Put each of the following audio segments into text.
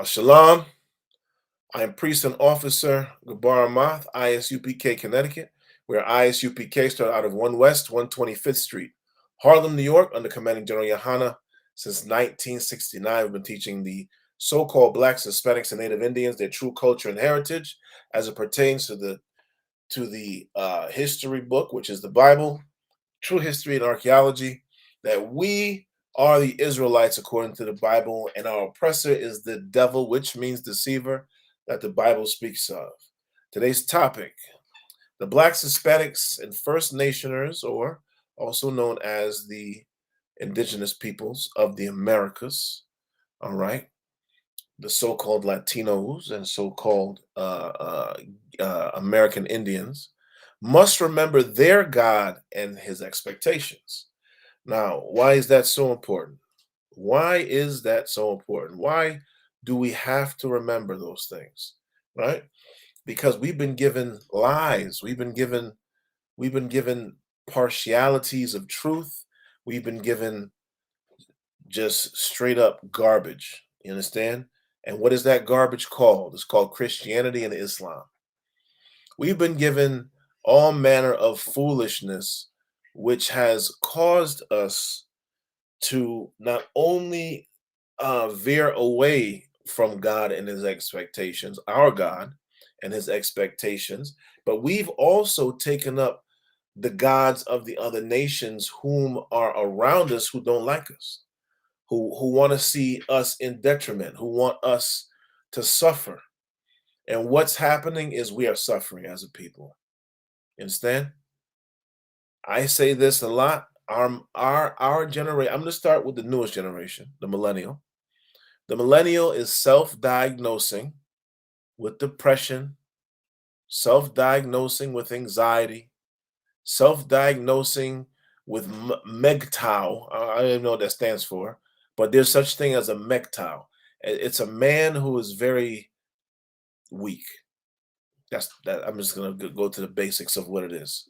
Shalom. I am Priest and Officer Gabar Amath, ISUPK, Connecticut, where ISUPK started out of 1 West, 125th Street, Harlem, New York, under Commanding General Yohana. Since 1969, we've been teaching the so-called Blacks, Hispanics, and Native Indians their true culture and heritage as it pertains to the history book, which is the Bible, true history and archaeology, that we are the Israelites according to the Bible, and our oppressor is the devil, which means deceiver, that the Bible speaks of. Today's topic: the Blacks, Hispanics, and First Nationers, or also known as the indigenous peoples of the Americas, all right? The so-called Latinos and so-called American Indians must remember their God and his expectations. Now, why is that so important? Why is that so important? Why do we have to remember those things? Right? Because we've been given lies. We've been given partialities of truth. We've been given just straight up garbage. You understand? And what is that garbage called? It's called Christianity and Islam. We've been given all manner of foolishness, which has caused us to not only veer away from God and his expectations, our God and his expectations, but we've also taken up the gods of the other nations whom are around us who don't like us, who want to see us in detriment, who want us to suffer. And what's happening is we are suffering as a people. You understand? I say this a lot. Our generation, I'm going to start with the newest generation, the millennial. The millennial is self-diagnosing with depression, self-diagnosing with anxiety, self-diagnosing with MGTOW. I don't even know what that stands for, but there's such thing as a MGTOW. It's a man who is very weak. That's that. I'm just gonna go to the basics of what it is.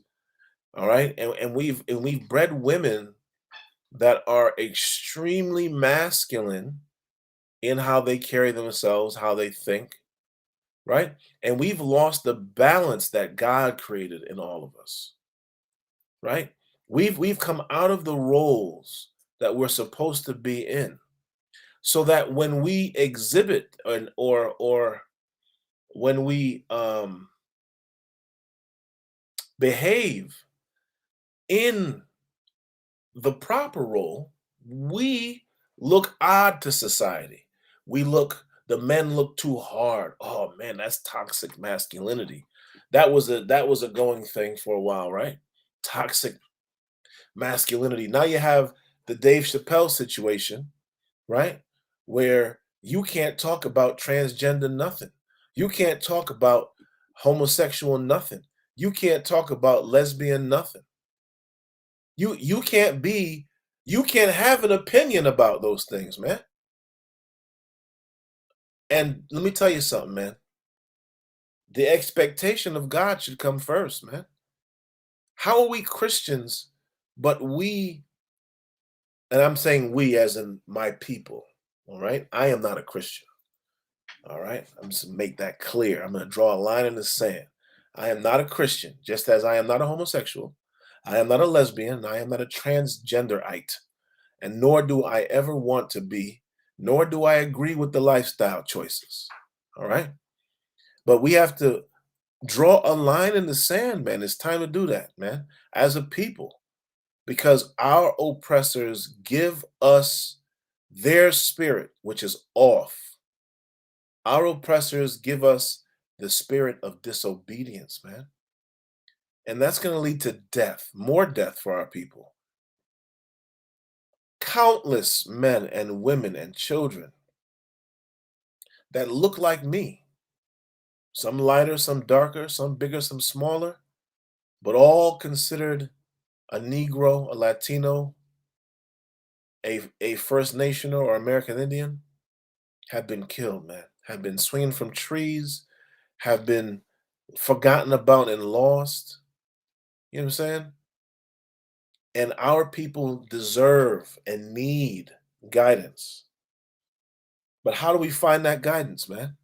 All right, and we've bred women that are extremely masculine in how they carry themselves, how they think, right? And we've lost the balance that God created in all of us, right? We've come out of the roles that we're supposed to be in, so that when we exhibit or when we behave in the proper role, we look odd to society. The men look too hard. Oh man, that's toxic masculinity. That was a going thing for a while, right? Toxic masculinity. Now you have the Dave Chappelle situation, right? Where you can't talk about transgender nothing. You can't talk about homosexual nothing. You can't talk about lesbian nothing. You can't be you can't have an opinion about those things, man. And let me tell you something, man. The expectation of God should come first, man. How are we Christians, but we, and I'm saying we as in my people, all right? I am not a Christian, all right? I'm just gonna make that clear. I'm gonna draw a line in the sand. I am not a Christian, just as I am not a homosexual. I am not a lesbian. I am not a transgenderite. And nor do I ever want to be, nor do I agree with the lifestyle choices. All right. But we have to draw a line in the sand, man. It's time to do that, man, as a people, because our oppressors give us their spirit, which is off. Our oppressors give us the spirit of disobedience, man. And that's going to lead to death, more death for our people. Countless men and women and children that look like me, some lighter, some darker, some bigger, some smaller, but all considered a Negro, a Latino, a First Nationer or American Indian, have been killed, man, have been swinging from trees, have been forgotten about and lost. You know what I'm saying? And our people deserve and need guidance. But how do we find that guidance, man?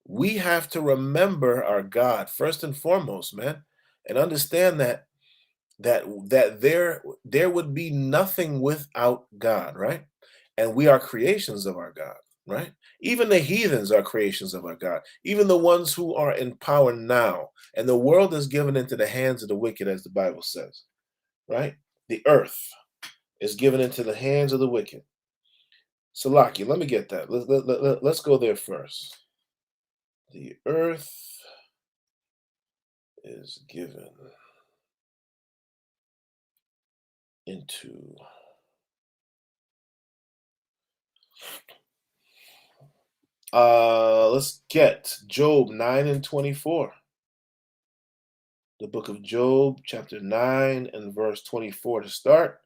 We have to remember our God first and foremost, man, and understand that there would be nothing without God, right? And we are creations of our God, right? Even the heathens are creations of our God. Even the ones who are in power now, and the world is given into the hands of the wicked, as the Bible says, right? The earth is given into the hands of the wicked. Salaki, let me get that. Let's go there first. The earth is given into let's get Job 9 and 24. The book of Job, chapter 9 and verse 24 to start.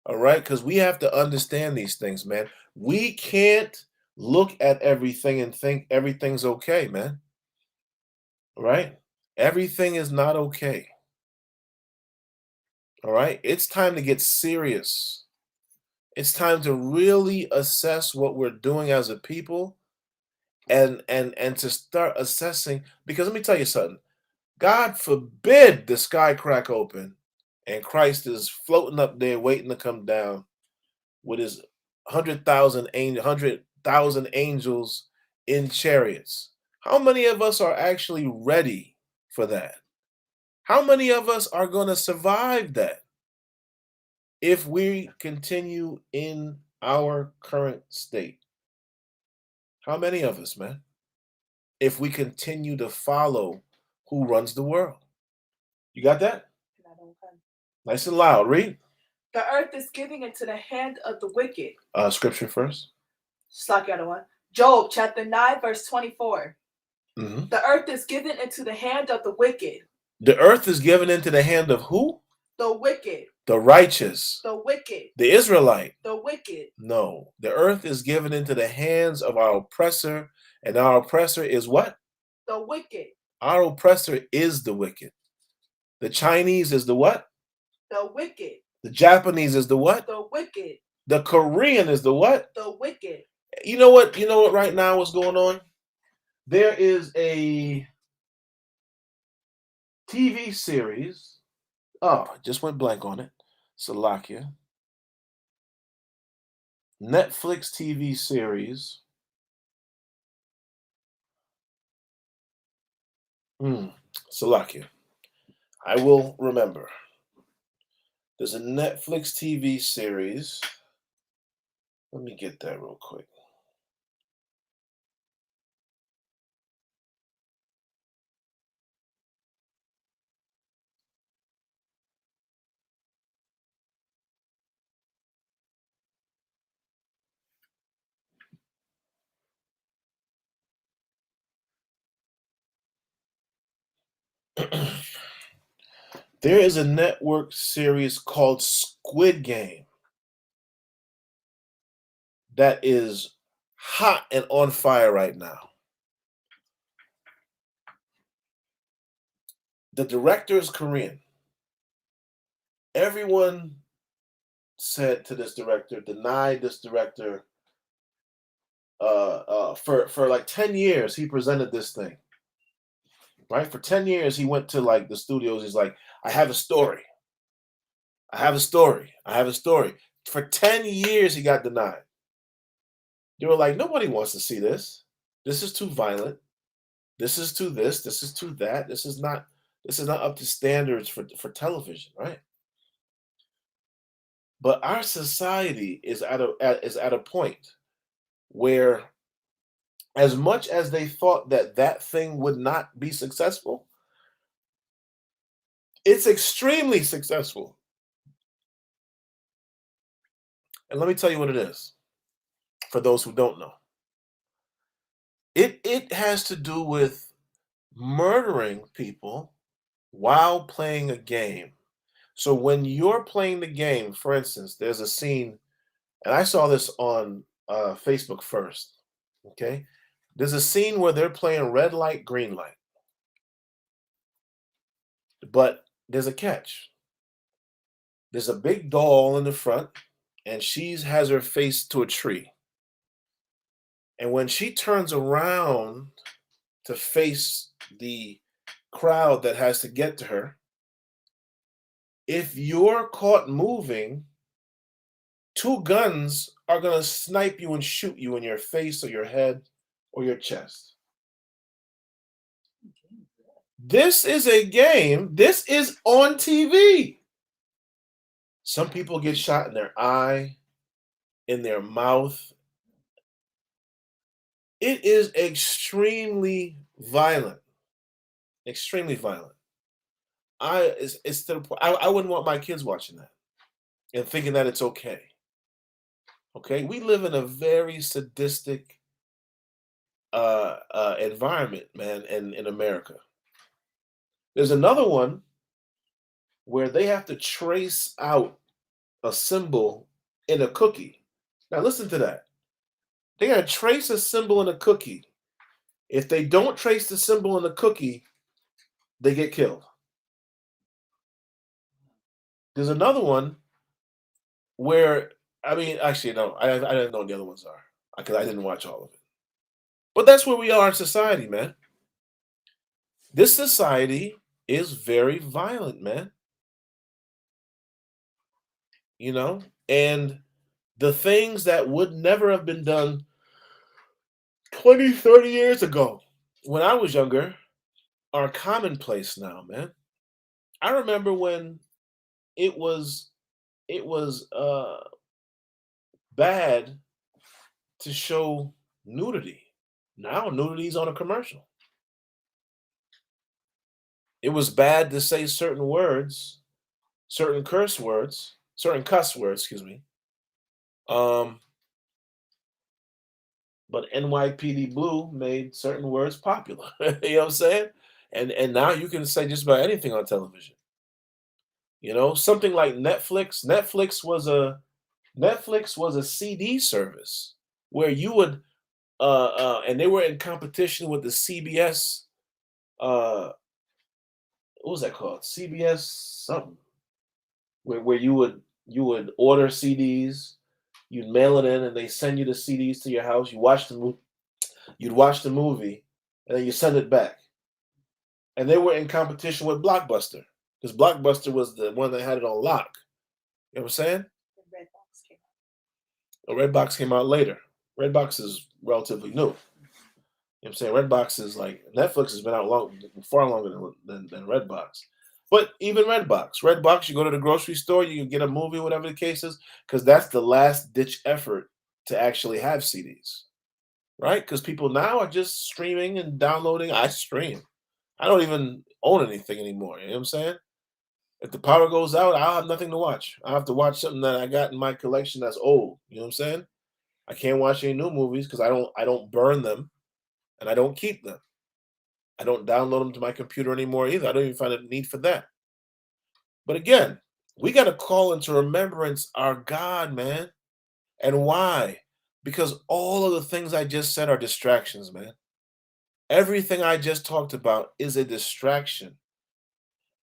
All right, because we have to understand these things, man. We can't look at everything and think everything's okay, man. All right? Everything is not okay. All right? It's time to get serious. It's time to really assess what we're doing as a people and to start assessing, because let me tell you something. God forbid the sky crack open and Christ is floating up there waiting to come down with his 100,000 angels in chariots. How many of us are actually ready for that? How many of us are going to survive that if we continue in our current state? How many of us, man? If we continue to follow who runs the world. You got that? Nice and loud. Read. The earth is giving into the hand of the wicked. Scripture first. Just like the other one. Job chapter 9, verse 24. Mm-hmm. The earth is given into the hand of the wicked. The earth is given into the hand of who? The wicked. The righteous. The wicked. The Israelite. The wicked. No. The earth is given into the hands of our oppressor, and our oppressor is what? The wicked. Our oppressor is the wicked. The Chinese is the what? The wicked. The Japanese is the what? The wicked. The Korean is the what? The wicked. You know what? You know what right now what's going on? There is a TV series. Oh, I just went blank on it. Salakia. Netflix TV series. Salakia. I will remember. There's a Netflix TV series. Let me get that real quick. There is a network series called Squid Game that is hot and on fire right now. The director is Korean. Everyone said to this director, denied this director. For like 10 years, he presented this thing. Right? For 10 years, he went to like the studios. He's like, I have a story. I have a story. I have a story. For 10 years, he got denied. They were like, nobody wants to see this. This is too violent. This is too this. This is too that. This is not up to standards for television, right? But our society is at a point where, as much as they thought that thing would not be successful, it's extremely successful. And let me tell you what it is, for those who don't know. It has to do with murdering people while playing a game. So when you're playing the game, for instance, there's a scene, and I saw this on Facebook first. Okay, there's a scene where they're playing red light, green light, but there's a catch. There's a big doll in the front, and she has her face to a tree. And when she turns around to face the crowd that has to get to her, if you're caught moving, two guns are going to snipe you and shoot you in your face or your head or your chest. This is a game. This is on TV. Some people get shot in their eye, in their mouth. It is extremely violent. Extremely violent. It's to the point I wouldn't want my kids watching that and thinking that it's okay. Okay, we live in a very sadistic environment, man, in America. There's another one where they have to trace out a symbol in a cookie. Now listen to that. They gotta trace a symbol in a cookie. If they don't trace the symbol in the cookie, they get killed. There's another one where, I mean, actually, no, I don't know what the other ones are because I didn't watch all of it. But that's where we are in society, man. This society is very violent, man. You know, and the things that would never have been done 20, 30 years ago when I was younger are commonplace now, man. I remember when it was it was bad to show nudity. Now nudity's on a commercial. It was bad to say certain words, certain curse words, certain cuss words, excuse me. Um, but NYPD Blue made certain words popular. You know what I'm saying? And now you can say just about anything on television. You know, something like Netflix. Netflix was a CD service where you would and they were in competition with the CBS what was that called? CBS something. Where you would order CDs, you'd mail it in and they send you the CDs to your house. You'd watch the movie and then you send it back. And they were in competition with Blockbuster because Blockbuster was the one that had it on lock. You know what I'm saying? The red box came Redbox came out later. Redbox is relatively new. You know what I'm saying? Redbox is like Netflix has been out far longer than Redbox. But even Redbox, you go to the grocery store, you can get a movie, whatever the case is, because that's the last ditch effort to actually have CDs, right? Because people now are just streaming and downloading. I stream. I don't even own anything anymore. You know what I'm saying? If the power goes out, I'll have nothing to watch. I have to watch something that I got in my collection that's old. You know what I'm saying? I can't watch any new movies because I don't burn them and I don't keep them. I don't download them to my computer anymore either. I don't even find a need for that. But again, we got to call into remembrance our God, man. And why? Because all of the things I just said are distractions, man. Everything I just talked about is a distraction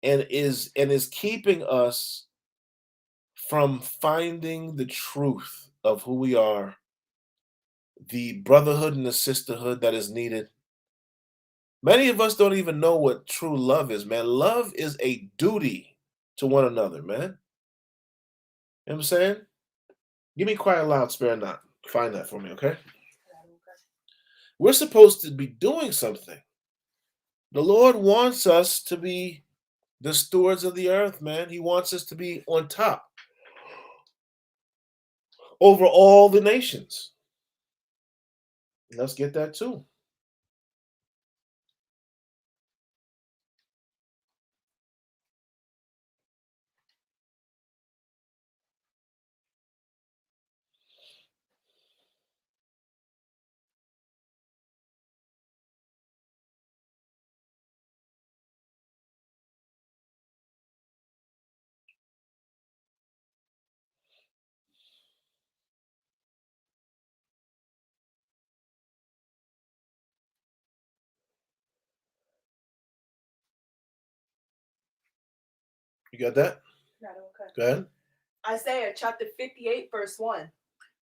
and is keeping us from finding the truth of who we are, the brotherhood and the sisterhood that is needed. Many of us don't even know what true love is, man. Love is a duty to one another, man. You know what I'm saying? Give me quiet, loud, spare not. Find that for me, okay? We're supposed to be doing something. The Lord wants us to be the stewards of the earth, man. He wants us to be on top over all the nations. Let's get that too. You got that? Okay. Go ahead. Isaiah chapter 58, verse 1.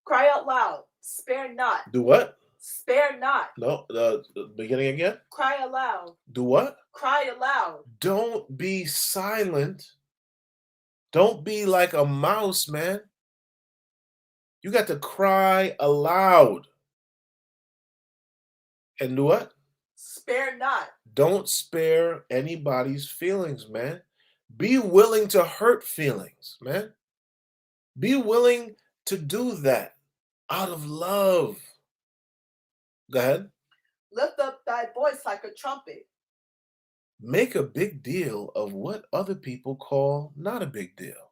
Cry out loud, spare not. Do what? Spare not. No, the beginning again. Cry aloud. Do what? Cry aloud. Don't be silent. Don't be like a mouse, man. You got to cry aloud. And do what? Spare not. Don't spare anybody's feelings, man. Be willing to hurt feelings, man. Be willing to do that out of love. Go ahead. Lift up thy voice like a trumpet. Make a big deal of what other people call not a big deal.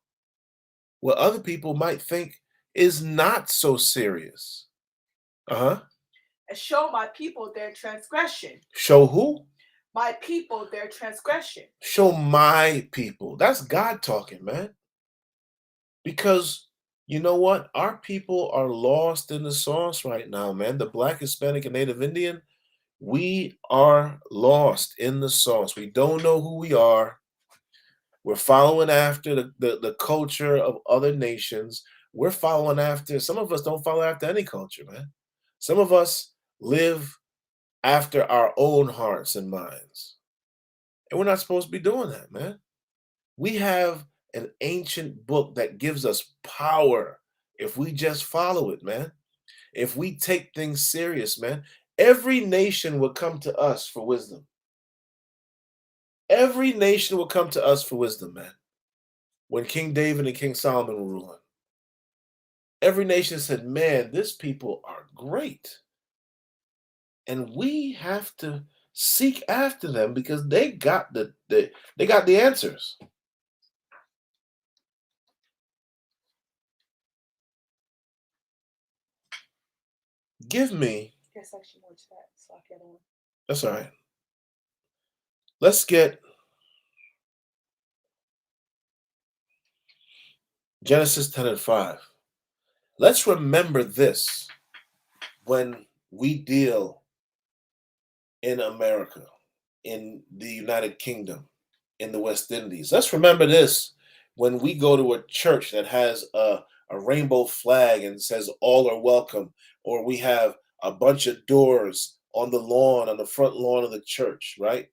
What other people might think is not so serious. Uh-huh. And show my people their transgression. Show who? My people their transgression. Show my people. That's God talking, man. Because you know what? Our people are lost in the sauce right now, man. The Black, Hispanic, and Native Indian, we are lost in the sauce. We don't know who we are. We're following after the culture of other nations. We're following after, some of us don't follow after any culture, man. Some of us live after our own hearts and minds. And we're not supposed to be doing that, man. We have an ancient book that gives us power if we just follow it, man. If we take things serious, man. Every nation will come to us for wisdom. Every nation will come to us for wisdom, man. When King David and King Solomon were ruling, every nation said, man, this people are great. And we have to seek after them because they got they got the answers. Give me. Yes, actually more chat, so I can. That's all right. Let's get Genesis 10 and 5. Let's remember this when we deal in America, in the United Kingdom, in the West Indies. Let's remember this when we go to a church that has a rainbow flag and says all are welcome, or we have a bunch of doors on the lawn, on the front lawn of the church, right?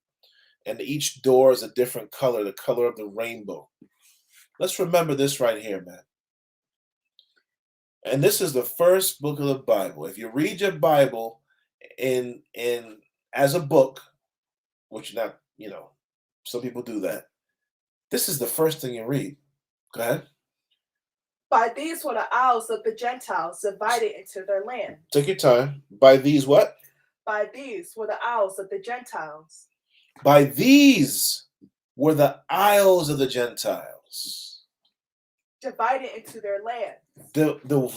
And each door is a different color, the color of the rainbow. Let's remember this right here, man. And this is the first book of the Bible. If you read your Bible in as a book, which not, some people do that. This is the first thing you read. Go ahead. By these were the isles of the Gentiles divided into their land. Take your time. By these what? By these were the isles of the Gentiles. By these were the isles of the Gentiles. Divided into their land.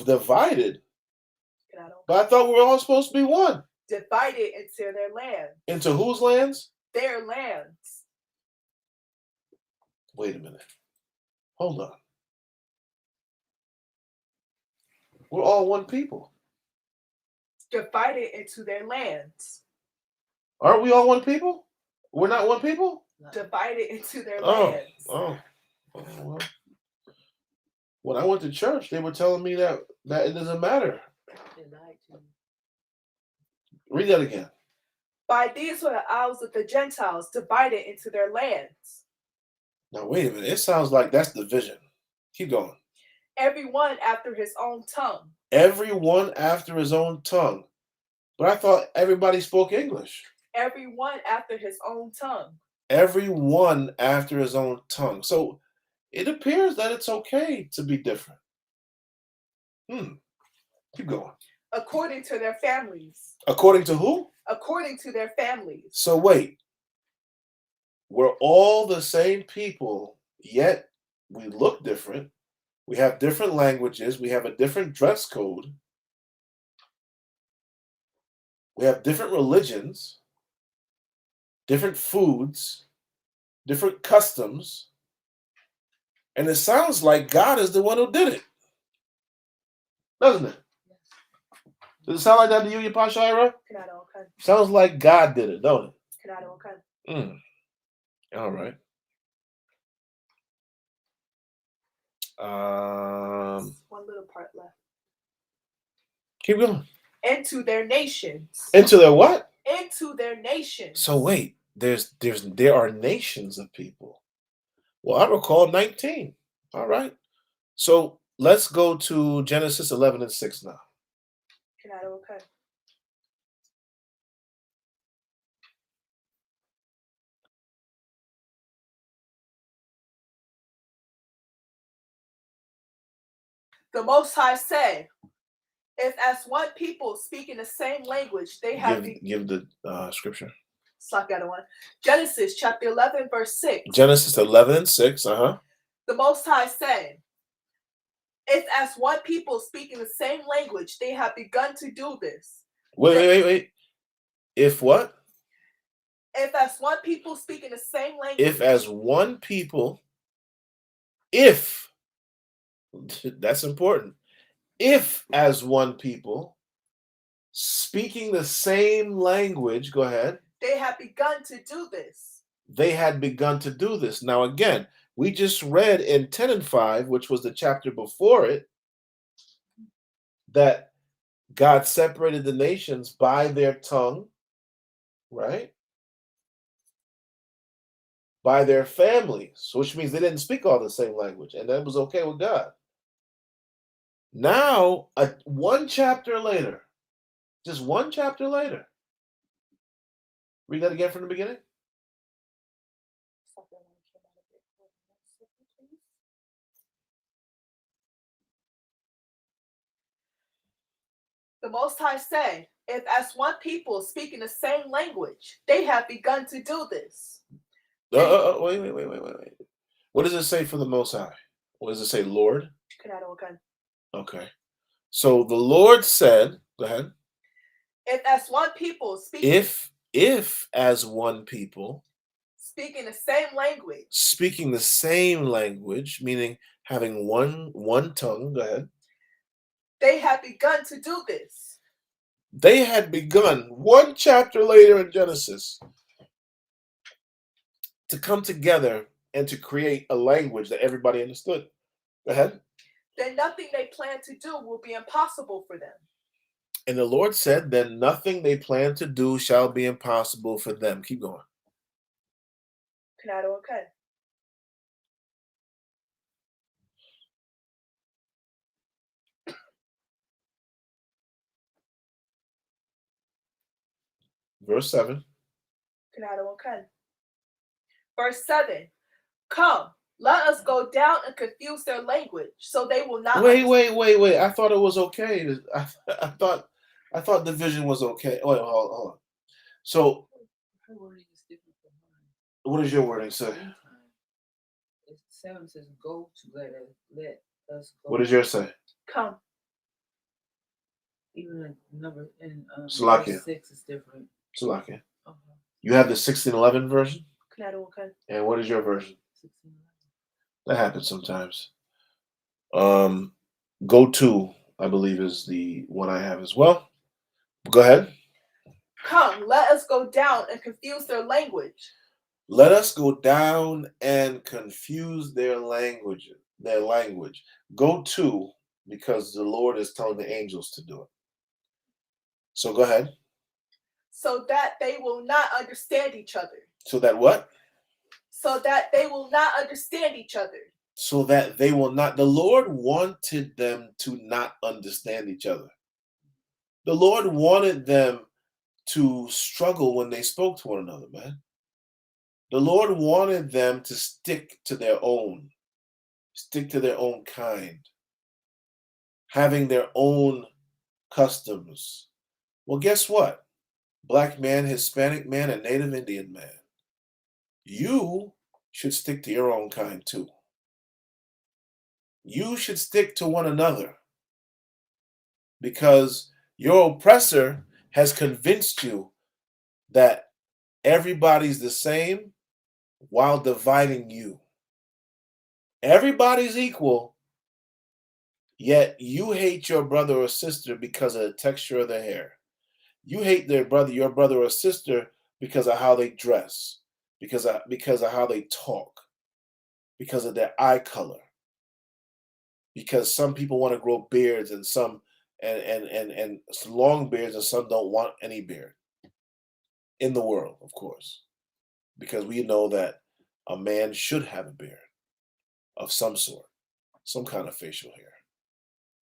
Divided? But I thought we were all supposed to be one. Divided into their land. Into whose lands? Their lands. Wait a minute. Hold on. We're all one people. Divided into their lands. Aren't we all one people? We're not one people? Divided into their lands. Well. When I went to church, they were telling me that it doesn't matter. Read that again. By these were the isles of the Gentiles divided into their lands. Now, wait a minute. It sounds like that's division. Keep going. Everyone after his own tongue. Everyone after his own tongue. But I thought everybody spoke English. Everyone after his own tongue. Everyone after his own tongue. So it appears that it's okay to be different. Keep going. According to their families. According to who? According to their families. So wait. We're all the same people, yet we look different. We have different languages. We have a different dress code. We have different religions, different foods, different customs. And it sounds like God is the one who did it. Doesn't it? Does it sound like that to you, Yipashira? Sounds like God did it, don't it? All right. One little part left. Keep going. into their nations. Into their what? Into their nations. So wait, there are nations of people. Well, I recall 19. All right. So let's go to Genesis 11 and 6 now. Okay. The Most High said, if as one people speaking the same language, they have Give the scripture. one. Genesis chapter 11, verse 6. Genesis 11 and 6. The Most High said, if as one people speaking the same language, they have begun to do this. Wait. If what? If as one people speaking the same language. If as one people, if, that's important. If as one people speaking the same language, go ahead. They have begun to do this. They had begun to do this. Now again, we just read in 10 and 5, which was the chapter before it, that God separated the nations by their tongue, right? By their families, which means they didn't speak all the same language, and that was okay with God. Now, one chapter later, just one chapter later, read that again from the beginning. The Most High said, if as one people speaking the same language, they have begun to do this. Wait. What does it say for the Most High? What does it say, Lord? Okay. So the Lord said, go ahead. If as one people speaking. If as one people. Speaking the same language. Speaking the same language, meaning having one tongue. Go ahead. They had begun to do this. They had begun one chapter later in Genesis to come together and to create a language that everybody understood. Go ahead. Then nothing they plan to do will be impossible for them. And the Lord said, then nothing they plan to do shall be impossible for them. Keep going. Okay. Verse 7. Okay. Verse 7. Come, let us go down and confuse their language, so they will not. Wait. I thought it was okay. I thought division was okay. Wait, hold on. So, what does your wording say? 7 says, "Go to let us go." What does yours say? Come. Even the number in Salakia. 6 is different. Salakia. You have the 1611 version? Okay. And what is your version? 1611. That happens sometimes. Go to, I believe, is the one I have as well. Go ahead. Come, let us go down and confuse their language. Let us go down and confuse their language. Go to, because the Lord is telling the angels to do it. So go ahead. So that they will not understand each other. So that what? So that they will not understand each other. So that they will not. The Lord wanted them to not understand each other. The Lord wanted them to struggle when they spoke to one another, man. The Lord wanted them to stick to their own kind, having their own customs. Well, guess what? Black man, Hispanic man, and Native Indian man. You should stick to your own kind too. You should stick to one another because your oppressor has convinced you that everybody's the same while dividing you. Everybody's equal, yet you hate your brother or sister because of the texture of their hair. You hate your brother or sister because of how they dress, because of how they talk, because of their eye color. Because some people want to grow beards and some and long beards, and some don't want any beard in the world, of course, because we know that a man should have a beard of some sort, some kind of facial hair.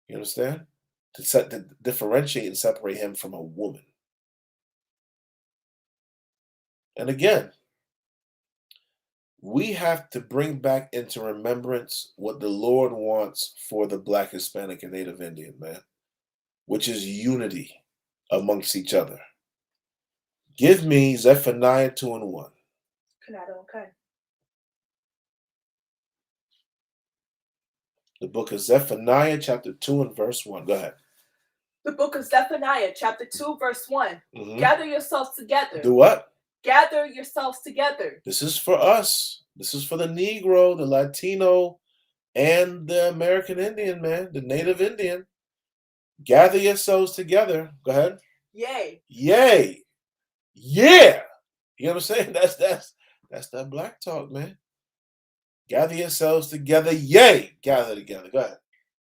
You understand? To differentiate and separate him from a woman. And again, we have to bring back into remembrance what the Lord wants for the Black, Hispanic, and Native Indian, man, which is unity amongst each other. Give me Zephaniah 2 and 1. Kanado, okay. The book of Zephaniah, chapter 2 and verse 1. Go ahead. The book of Zephaniah, chapter 2, verse 1. Mhm. Gather yourselves together. Do what? Gather yourselves together. This is for us. This is for the Negro, the Latino, and the American Indian, man, the Native Indian. Gather yourselves together. Go ahead. Yay. Yay. Yeah. You know what I'm saying? That's that black talk, man. Gather yourselves together. Yay. Gather together. Go ahead.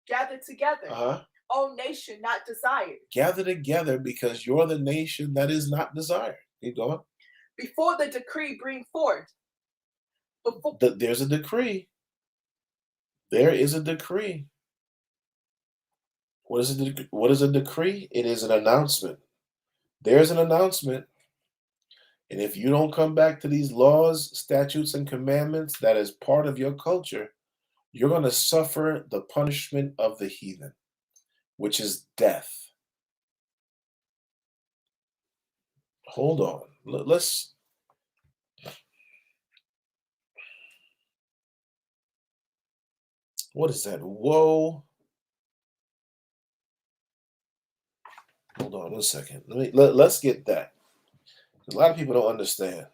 Gather together. Uh-huh. O nation not desired. Gather together because you're the nation that is not desired. Keep going. Before the decree bring forth. There's a decree. There is a decree. What is a decree? It is an announcement. There's an announcement. And if you don't come back to these laws, statutes, and commandments that is part of your culture, you're going to suffer the punishment of the heathen, which is death. Hold on. Let's. What is that? Whoa. Hold on 1 second. Let's get that. A lot of people don't understand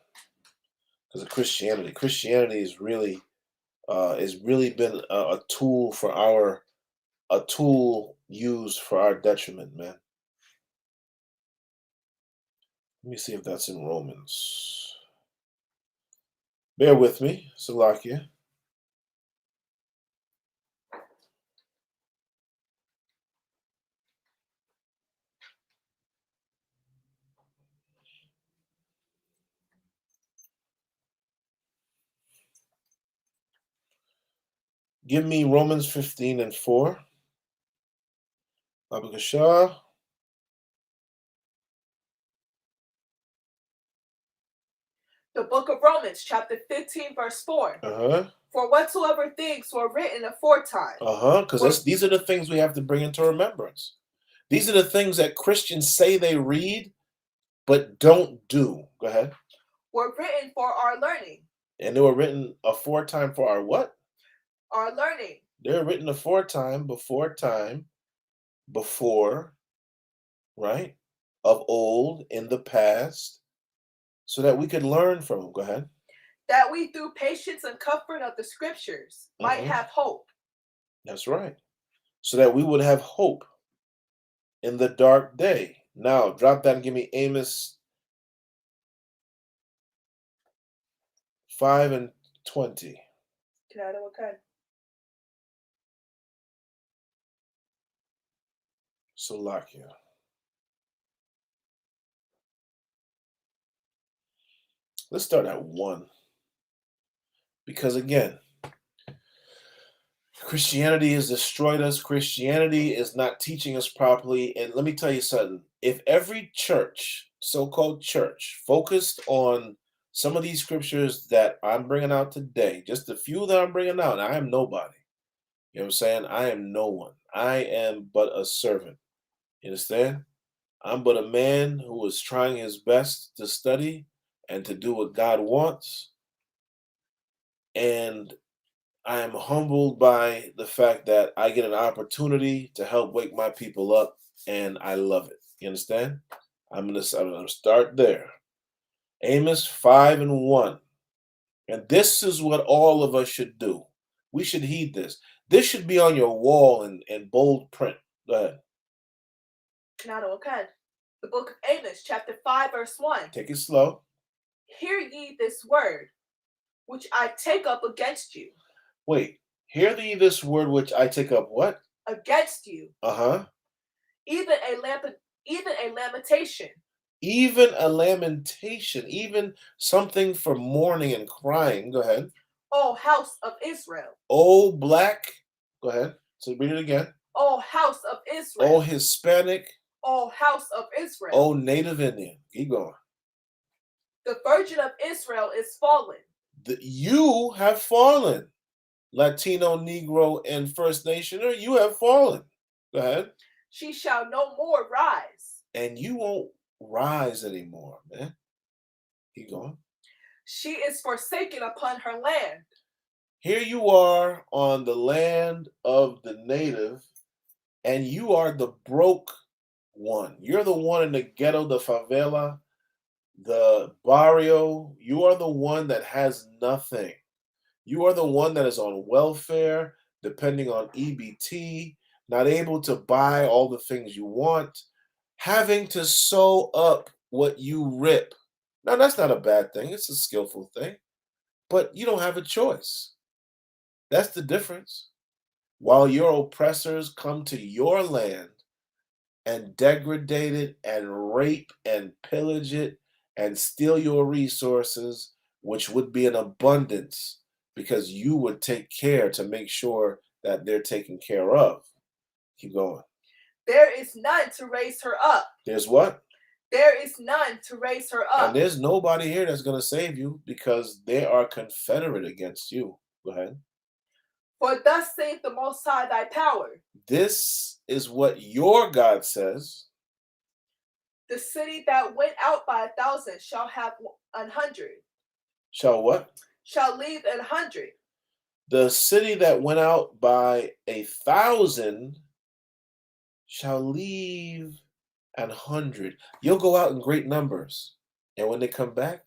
because of Christianity. Christianity is really been a tool for a tool used for our detriment, man. Let me see if that's in Romans. Bear with me, Salakia. Give me Romans 15 and 4. Abakashah. The book of Romans, chapter 15, verse 4. Uh-huh. For whatsoever things were written aforetime. Uh-huh. Because these are the things we have to bring into remembrance. These are the things that Christians say they read, but don't do. Go ahead. Were written for our learning. And they were written aforetime for our what? Our learning. They were written aforetime, before, right? Of old, in the past, so that we could learn from them. Go ahead. That we through patience and comfort of the scriptures might have hope. That's right. So that we would have hope in the dark day. Now, drop that and give me Amos 5 and 20. Okay. Salakia. Let's start at 1. Because again, Christianity has destroyed us. Christianity is not teaching us properly. And let me tell you something. If every church, so-called church, focused on some of these scriptures that I'm bringing out today, just a few that I'm bringing out, I am nobody. You know what I'm saying? I am no one. I am but a servant. You understand? I'm but a man who is trying his best to study and to do what God wants. And I am humbled by the fact that I get an opportunity to help wake my people up, and I love it. You understand? I'm gonna start there. Amos 5 and 1. And this is what all of us should do. We should heed this. This should be on your wall in bold print. Go ahead. Okay. The book of Amos, chapter 5, verse 1. Take it slow. Hear ye this word, which I take up against you. Wait. Hear thee this word which I take up what? Against you. Uh-huh. even a lamentation. Even a lamentation, even something for mourning and crying. Go ahead. O house of Israel. Oh, black. Go ahead. So read it again. O house of Oh, Israel. Hispanic. O house of Israel. Oh, Native Indian. Keep going. The Virgin of Israel is fallen. You have fallen. Latino, Negro, and First Nationer, you have fallen. Go ahead. She shall no more rise. And you won't rise anymore, man. Keep going. She is forsaken upon her land. Here you are on the land of the native, and you are the broke one. You're the one in the ghetto, the favela, the barrio. You are the one that has nothing. You are the one that is on welfare, depending on EBT, not able to buy all the things you want, having to sew up what you rip. Now, that's not a bad thing, it's a skillful thing, but you don't have a choice. That's the difference. While your oppressors come to your land and degrade it and rape and pillage it and steal your resources, which would be in abundance because you would take care to make sure that they're taken care of. Keep going. There is none to raise her up. There's what? There is none to raise her up. And there's nobody here that's going to save you because they are confederate against you. Go ahead. For thus saith the Most High thy power. This is what your God says. The city that went out by 1,000 shall have 100. Shall what? Shall leave 100. The city that went out by 1,000 shall leave 100. You'll go out in great numbers, and when they come back,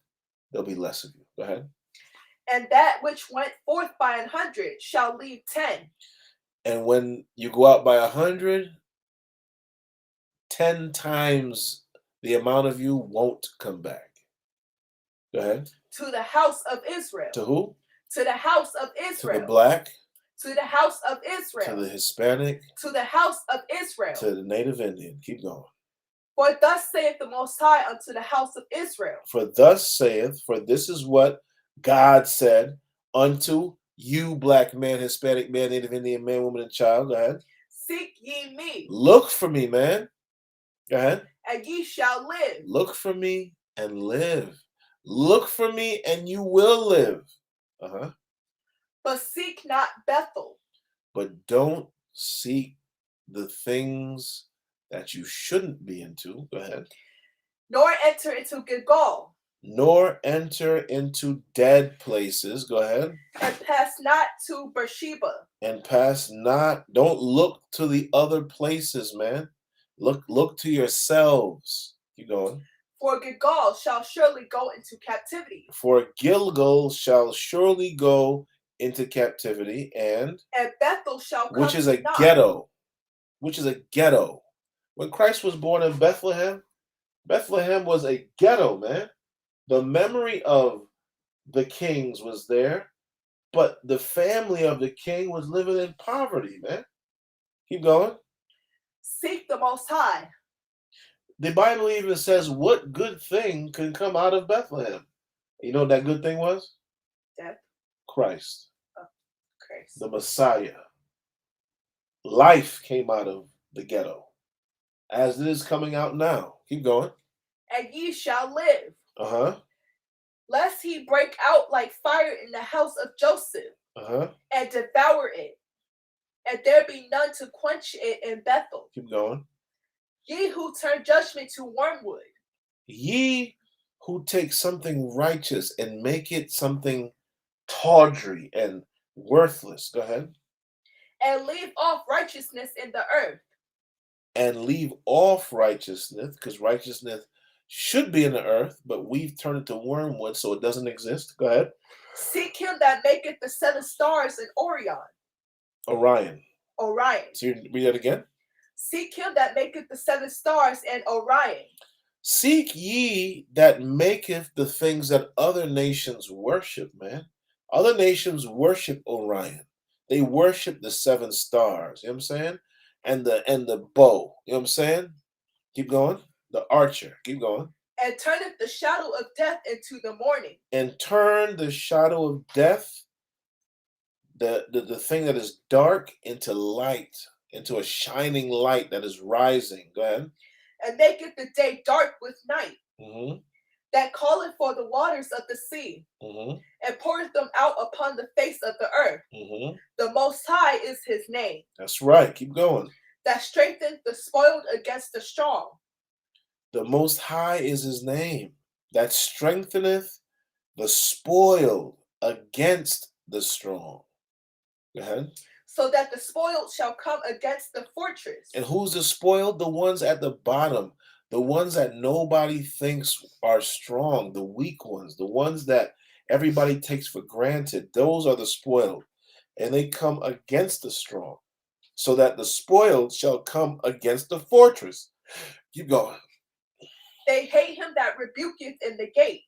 there'll be less of you. Go ahead. And that which went forth by 100 shall leave 10. And when you go out by 100, 10 times the amount of you won't come back. Go ahead. To the house of Israel. To who? To the house of To Israel. the black. To the house of To Israel. the Hispanic. To the house of Israel. To the Native Indian. Keep going. For thus saith the Most High unto the house of Israel. For thus saith, for this is what God said unto you, black man, Hispanic man, Native Indian man, woman, and child. Go ahead. Seek ye me. Look for me, man. Go ahead. And ye shall live. Look for me and live. Look for me and you will live. Uh-huh. But seek not Bethel. But don't seek the things that you shouldn't be into. Go ahead. Nor enter into Gilgal. Nor enter into dead places. Go ahead. And pass not to Beersheba. And pass not. Don't look to the other places, man. Look to yourselves. Keep going. For Gilgal shall surely go into captivity. For Gilgal shall surely go into captivity, and Bethel shall come which is to a naught. ghetto. Which is a ghetto. When Christ was born in Bethlehem, Bethlehem was a ghetto, man. The memory of the kings was there, but the family of the king was living in poverty, man. Keep going. Seek the Most High. The Bible even says, what good thing can come out of Bethlehem? You know what that good thing was? Death. Christ, Christ. the Messiah. Life came out of the ghetto, as it is coming out now. Keep going. And ye shall live. Uh-huh. Lest he break out like fire in the house of Joseph, Uh-huh. and devour it, and there be none to quench it in Bethel. Keep going. Ye who turn judgment to wormwood, Ye who take something righteous and make it something tawdry and worthless. Go ahead. and leave off righteousness in the earth. And leave off righteousness, because righteousness should be in the earth, but we've turned it to wormwood, so it doesn't exist. Go ahead. Seek him that maketh the 7 stars in Orion. Orion. Orion. So you read that again? Seek him that maketh the 7 stars in Orion. Seek ye that maketh the things that other nations worship, man. Other nations worship Orion. They worship the 7 stars. You know what I'm saying? and the bow. You know what I'm saying? Keep going. The archer. Keep going. and turneth the shadow of death into the morning. And turn the shadow of death, the thing that is dark, into light, into a shining light that is rising. Go ahead. And maketh the day dark with night. Mm-hmm. That calleth for the waters of the sea, Mm-hmm. and poureth them out upon the face of the earth. Mm-hmm. The Most High is his name. That's right. Keep going. That strengtheneth the spoiled against the strong. The Most High is his name. That strengtheneth the spoiled against the strong. Go ahead. So that the spoiled shall come against the fortress. And who's the spoiled? The ones at the bottom, the ones that nobody thinks are strong, the weak ones, the ones that everybody takes for granted. Those are the spoiled. And they come against the strong, so that the spoiled shall come against the fortress. Keep going. They hate him that rebuketh in the gate,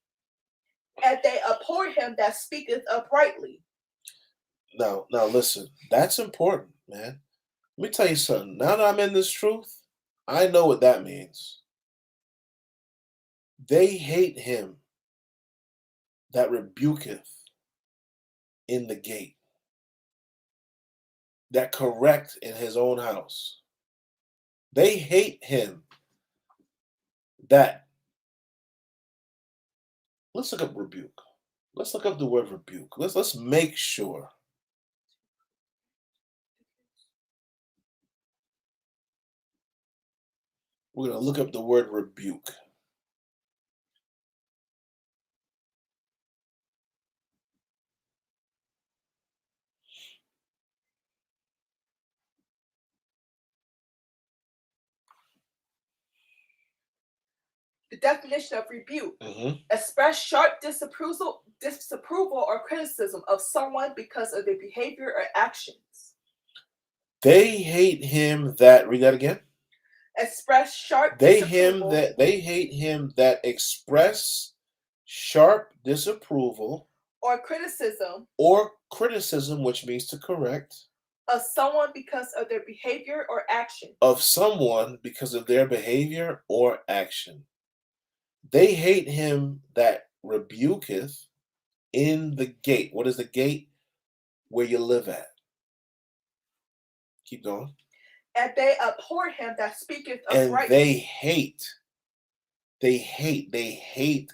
and they abhor him that speaketh uprightly. Now listen, that's important, man. Let me tell you something. Now that I'm in this truth, I know what that means. They hate him that rebuketh in the gate, that correct in his own house. They hate him that. Let's look up rebuke. Let's look up the word rebuke. Let's make sure. We're going to look up the word rebuke. The definition of rebuke: Mm-hmm. express sharp disapproval or criticism of someone because of their behavior or actions. They hate him that, read that again. Express sharp They disapproval hate him that express sharp disapproval or criticism, which means to correct, of someone because of their behavior or action. of someone because of their behavior or action. They hate him that rebuketh in the gate. What is the gate? Where you live at. Keep going. And they abhor him that speaketh And uprightly. they hate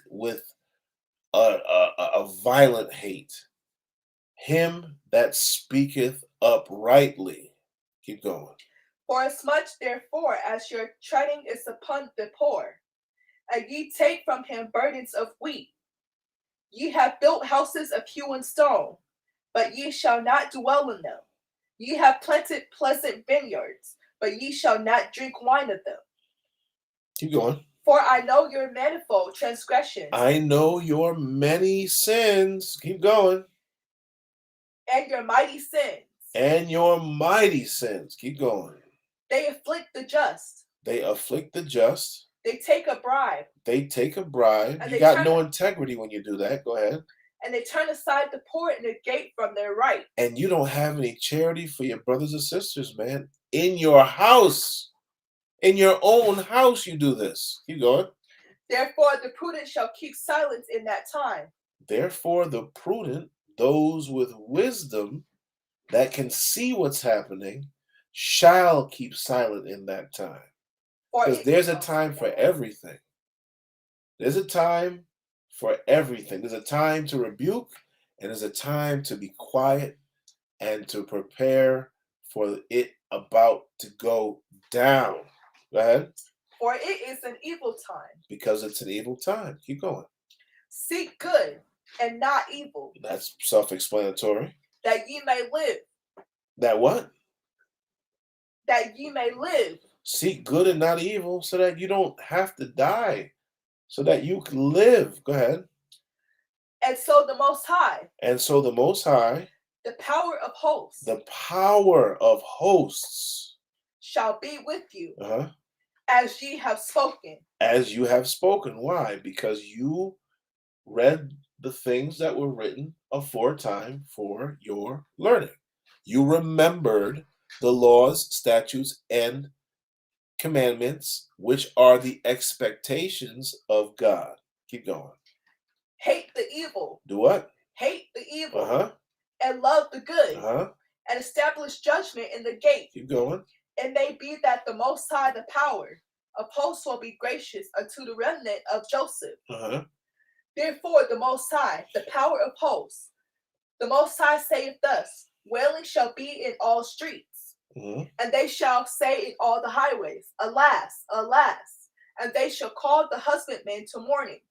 with a violent hate him that speaketh uprightly. Keep going. Forasmuch therefore as your treading is upon the poor, and ye take from him burdens of wheat, ye have built houses of hewn stone, but ye shall not dwell in them. Ye have planted pleasant vineyards, but ye shall not drink wine of them. Keep going. For I know your manifold transgressions. I know your many sins. Keep going. And your mighty sins. And your mighty sins. Keep going. They afflict the just. They afflict the just. They take a bribe. They take a bribe. And you got no integrity when you do that. Go ahead. And they turn aside the poor and negate from their right. And you don't have any charity for your brothers and sisters, man. In your house. In your own house, you do this. Keep going. Therefore, the prudent shall keep silence in that time. Therefore, the prudent, those with wisdom that can see what's happening, shall keep silent in that time. Because there's a time for everything. There's a time for everything. There's a time to rebuke, and there's a time to be quiet and to prepare for it about to go down. Go ahead. For it is an evil time. Because it's an evil time. Keep going. Seek good and not evil. That's self-explanatory. That ye may live. That what? That ye may live. Seek good and not evil so that you don't have to die. So that you can live. Go ahead. And so the Most High. And so the Most High. The power of hosts. The power of hosts. Shall be with you. Uh-huh. As ye have spoken. As you have spoken. Why? Because you read the things that were written aforetime for your learning. You remembered the laws, statutes, and commandments, which are the expectations of God. Keep going. Hate the evil. Do what? Hate the evil. Uh-huh. And love the good. Uh-huh. And establish judgment in the gate. Keep going. It may be that the Most High, the power of hosts, will be gracious unto the remnant of Joseph. Uh-huh. Therefore, the Most High, the power of hosts, the Most High saith thus: wailing shall be in all streets, and they shall say in all the highways, Alas, alas! And they shall call the husbandmen to mourning,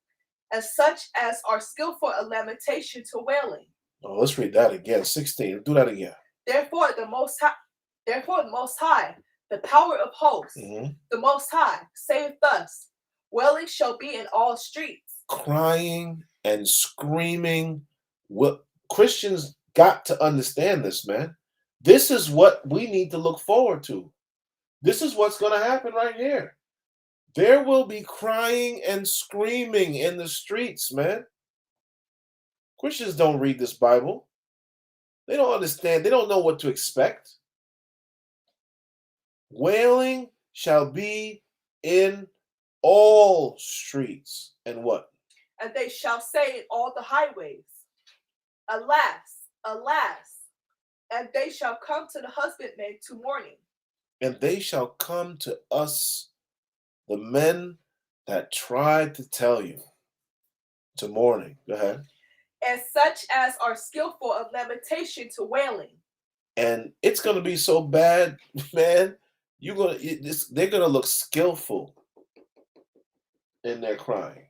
and such as are skillful in lamentation to wailing. Oh, let's read that again. 16. Do that again. Therefore, the Most High, the power of hosts, the Most High, saith thus: wailing shall be in all streets. Crying and screaming. What Christians got to understand this, man. This is what we need to look forward to. This is what's going to happen right here. There will be crying and screaming in the streets, man. Christians don't read this Bible. They don't understand. They don't know what to expect. Wailing shall be in all streets. And what? And they shall say in all the highways, Alas, alas! And they shall come to the husbandmen to mourning. And they shall come to us, the men that tried to tell you, to mourning. Go ahead. And such as are skillful of lamentation to wailing. And it's going to be so bad, man. They're going to look skillful in their crying.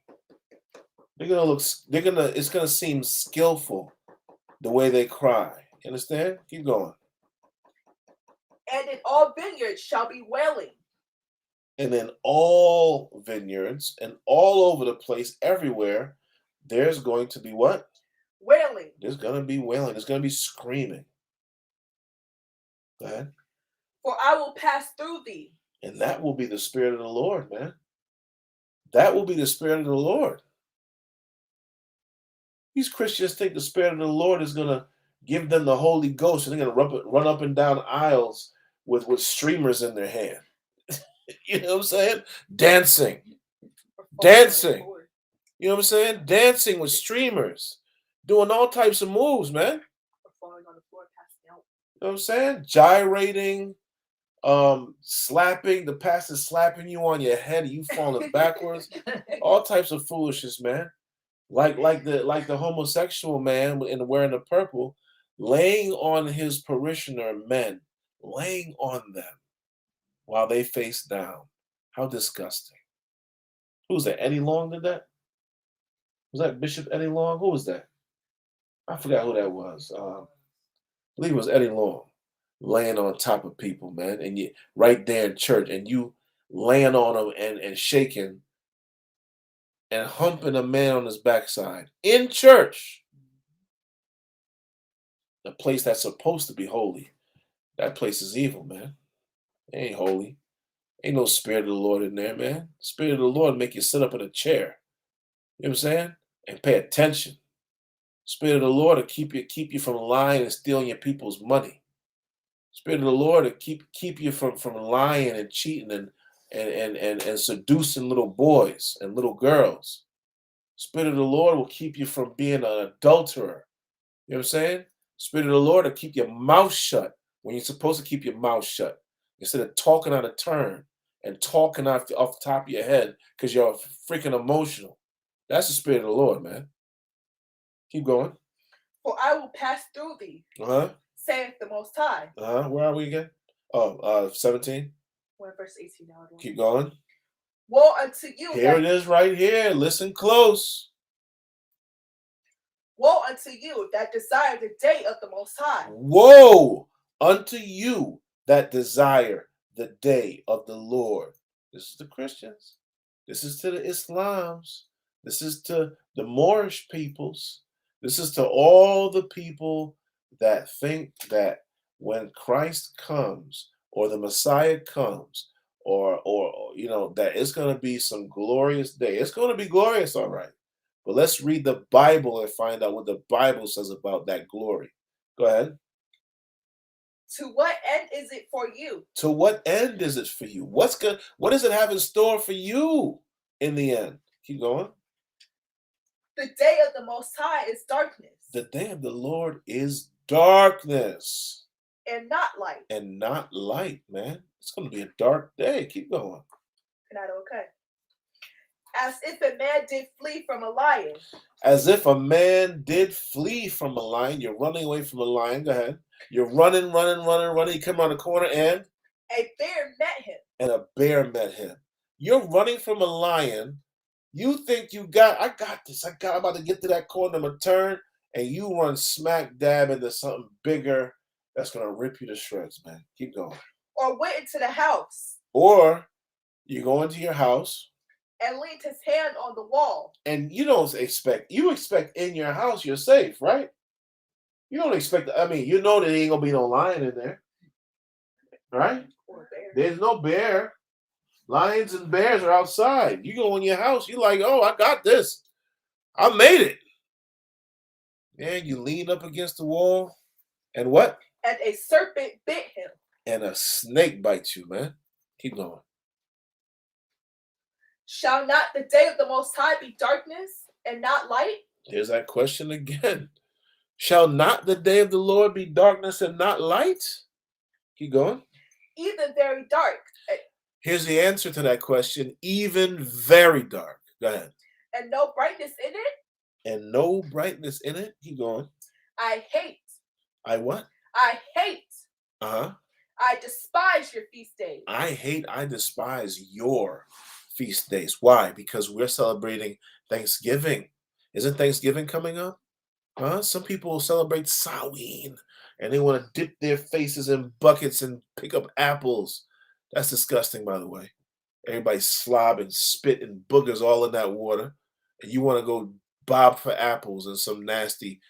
It's going to seem skillful the way they cry. You understand? Keep going. And in all vineyards shall be wailing. And in all vineyards and all over the place, everywhere, there's going to be what? Wailing. There's going to be wailing. There's going to be screaming. Go ahead. For I will pass through thee. And that will be the Spirit of the Lord, man. That will be the Spirit of the Lord. These Christians think the Spirit of the Lord is going to give them the Holy Ghost, and they're going to run up and down aisles with streamers in their hand. You know what I'm saying? Dancing. Dancing. You know what I'm saying? Dancing with streamers. Doing all types of moves, man. Falling on the floor, passing out. You know what I'm saying? Gyrating, slapping, the pastor slapping you on your head, you falling backwards. All types of foolishness, man. Like the homosexual man in wearing the purple, laying on his parishioner men, laying on them while they face down. How disgusting. Who's that? Eddie Long did that? Was that Bishop Eddie Long? Who was that? I forgot who that was. I believe it was Eddie Long, laying on top of people, man. And you right there in church, and you laying on them and shaking and humping a man on his backside in church. The place that's supposed to be holy. That place is evil, man. It ain't holy. Ain't no Spirit of the Lord in there, man. Spirit of the Lord make you sit up in a chair. You know what I'm saying? And pay attention. Spirit of the Lord will keep you from lying and stealing your people's money. Spirit of the Lord will keep you from lying and cheating and seducing little boys and little girls. Spirit of the Lord will keep you from being an adulterer. You know what I'm saying? Spirit of the Lord will keep your mouth shut when you're supposed to keep your mouth shut. Instead of talking out of turn and talking off the top of your head because you're freaking emotional. That's the Spirit of the Lord, man. Keep going. For I will pass through thee, saith the Most High. Where are we again? 17. We're in verse 18 now. Keep going. Woe unto you. Here it is right here. Listen close. Woe unto you that desire the day of the Most High. Woe unto you that desire the day of the Lord. This is the Christians. This is to the Islams. This is to the Moorish peoples. This is to all the people that think that when Christ comes or the Messiah comes or you know that it's going to be some glorious day. It's going to be glorious, all right. But let's read the Bible and find out what the Bible says about that glory. Go ahead. To what end is it for you? To what end is it for you? What's good? What does it have in store for you in the end? Keep going. The day of the Most High is darkness The day of the Lord is darkness and not light. and not light, man. It's going to be a dark day. Keep going. Okay. As if a man did flee from a lion. As if a man did flee from a lion. You're running away from a lion. Go ahead. You're running. You come around the corner and A bear met him. a bear met him. You're running from a lion. You think I got this. I'm about to get to that corner. I'm going to turn. And you run smack dab into something bigger that's going to rip you to shreds, man. Keep going. Or went into the house. Or you go into your house. And leaned his hand on the wall. And you expect in your house you're safe, right? You don't expect, you know there ain't going to be no lion in there, right? Or bear. There's no bear. Lions and bears are outside. You go in your house, you're like, oh, I got this. I made it. And you lean up against the wall. And what? And a serpent bit him. And a snake bites you, man. Keep going. Shall not the day of the Most High be darkness and not light? There's that question again. Shall not the day of the Lord be darkness and not light? Keep going. Even very dark. Here's the answer to that question. Even very dark. Go ahead. And no brightness in it? And no brightness in it? Keep going. I hate. I what? I hate. Uh-huh. I despise your feast days. I despise your feast days. Why? Because we're celebrating Thanksgiving. Isn't Thanksgiving coming up? Some people celebrate Samhain and they want to dip their faces in buckets and pick up apples. That's disgusting, by the way. Everybody slob and spit and boogers all in that water. And you want to go bob for apples and some nasty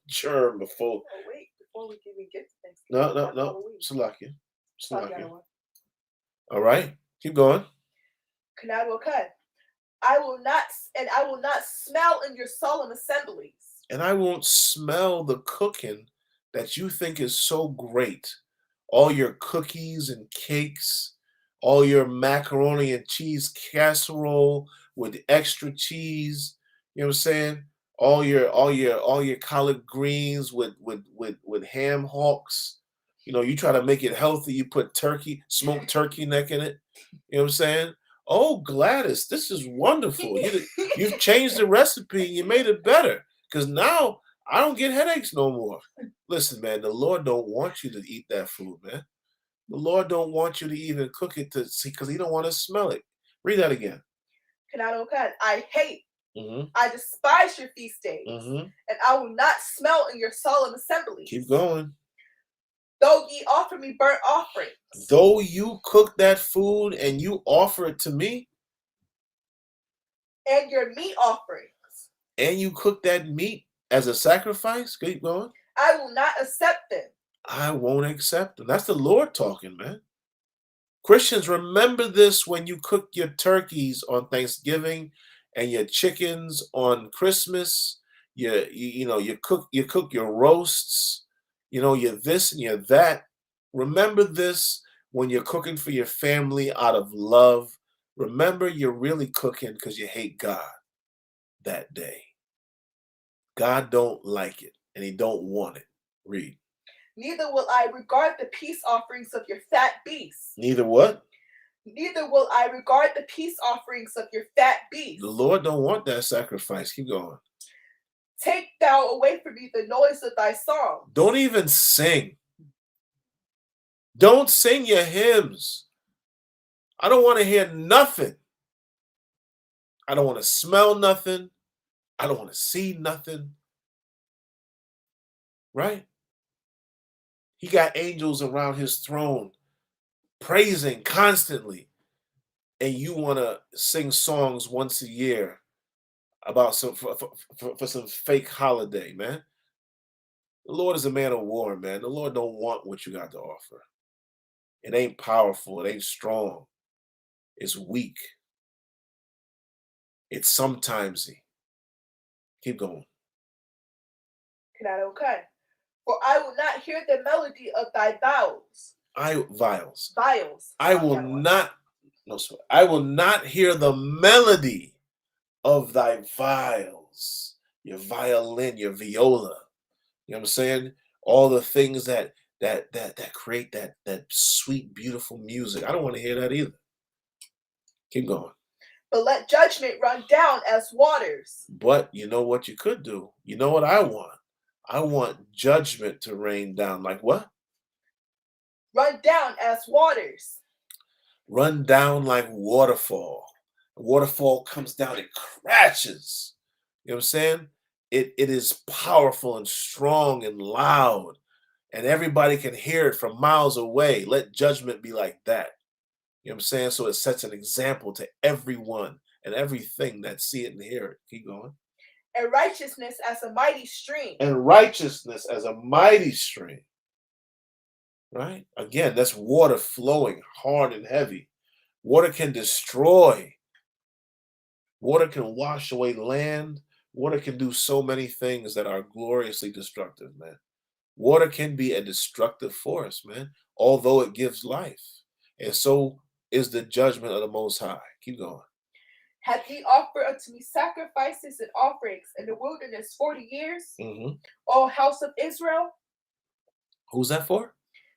germ before. Oh, wait. Before we even get to Thanksgiving. No. Salakia. All right. Keep going. Okay. I will not smell in your solemn assemblies. And I won't smell the cooking that you think is so great. All your cookies and cakes, all your macaroni and cheese casserole with extra cheese. You know what I'm saying? All your collard greens with ham hocks. You know, you try to make it healthy. You put smoked turkey neck in it. You know what I'm saying? Oh, Gladys, this is wonderful. You've changed the recipe. You made it better. Because now I don't get headaches no more. Listen, man, the Lord don't want you to eat that food, man. The Lord don't want you to even cook it to see because he don't want to smell it. Read that again. I hate. Mm-hmm. I despise your feast days. Mm-hmm. And I will not smell in your solemn assemblies. Keep going. Though ye offer me burnt offerings. Though you cook that food and you offer it to me. And your meat offerings. And you cook that meat as a sacrifice. Keep going. I will not accept them. I won't accept them. That's the Lord talking, man. Christians, remember this when you cook your turkeys on Thanksgiving and your chickens on Christmas. You cook your roasts. You're this and you're that. Remember this when you're cooking for your family out of love. Remember you're really cooking because you hate God that day. God don't like it and he don't want it. Read. Neither will I regard the peace offerings of your fat beasts. Neither what? Neither will I regard the peace offerings of your fat beasts. The Lord don't want that sacrifice. Keep going. Take thou away from me the noise of thy song. Don't even sing. Don't sing your hymns. I don't want to hear nothing. I don't want to smell nothing. I don't want to see nothing. Right? He got angels around his throne praising constantly. And you want to sing songs once a year about for some fake holiday, man. The Lord is a man of war, man. The Lord don't want what you got to offer. It ain't powerful. It ain't strong. It's weak. It's sometimesy. Keep going. Okay. For I will not hear the melody of thy vials. Vials. Vials. I will not. No, sir. I will not hear the melody of thy vials. Your violin, your viola. You know what I'm saying? All the things that create that sweet, beautiful music. I don't want to hear that either. Keep going. But let judgment run down as waters. But you know what you could do? You know what I want? I want judgment to rain down. Like what? Run down as waters. Run down like waterfall. A waterfall comes down, it crashes. You know what I'm saying? It is powerful and strong and loud, and everybody can hear it from miles away. Let judgment be like that. You know what I'm saying? So it sets an example to everyone and everything that see it and hear it. Keep going. And righteousness as a mighty stream. And righteousness as a mighty stream. Right? Again, that's water flowing hard and heavy. Water can destroy. Water can wash away land. Water can do so many things that are gloriously destructive, man. Water can be a destructive force, man, although it gives life. And so is the judgment of the Most High. Keep going. Hath ye offered unto me sacrifices and offerings in the wilderness 40 years, O house of Israel? Who's that for?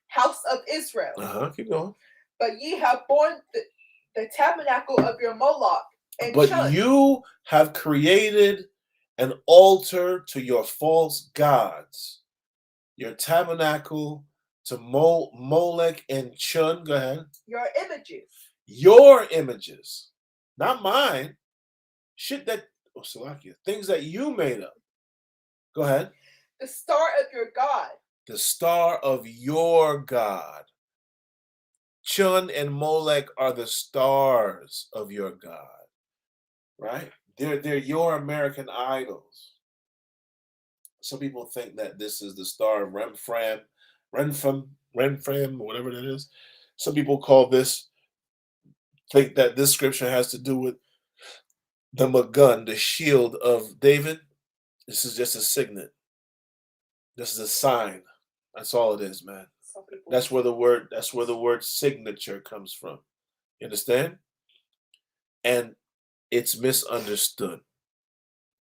House of Israel. Keep going. But ye have borne the tabernacle of your Moloch. But you have created an altar to your false gods. Your tabernacle to Molech and Chun. Go ahead. Your images. Your images. Not mine. Shit that, Salakia, things that you made up. Go ahead. The star of your God. The star of your God. Chun and Molech are the stars of your God. Right? They're your American idols. Some people think that this is the star of Renfram, whatever that is. Some people think that this scripture has to do with the Magun, the shield of David. This is just a signet. This is a sign. That's all it is, man. That's where the word signature comes from. You understand? And it's misunderstood.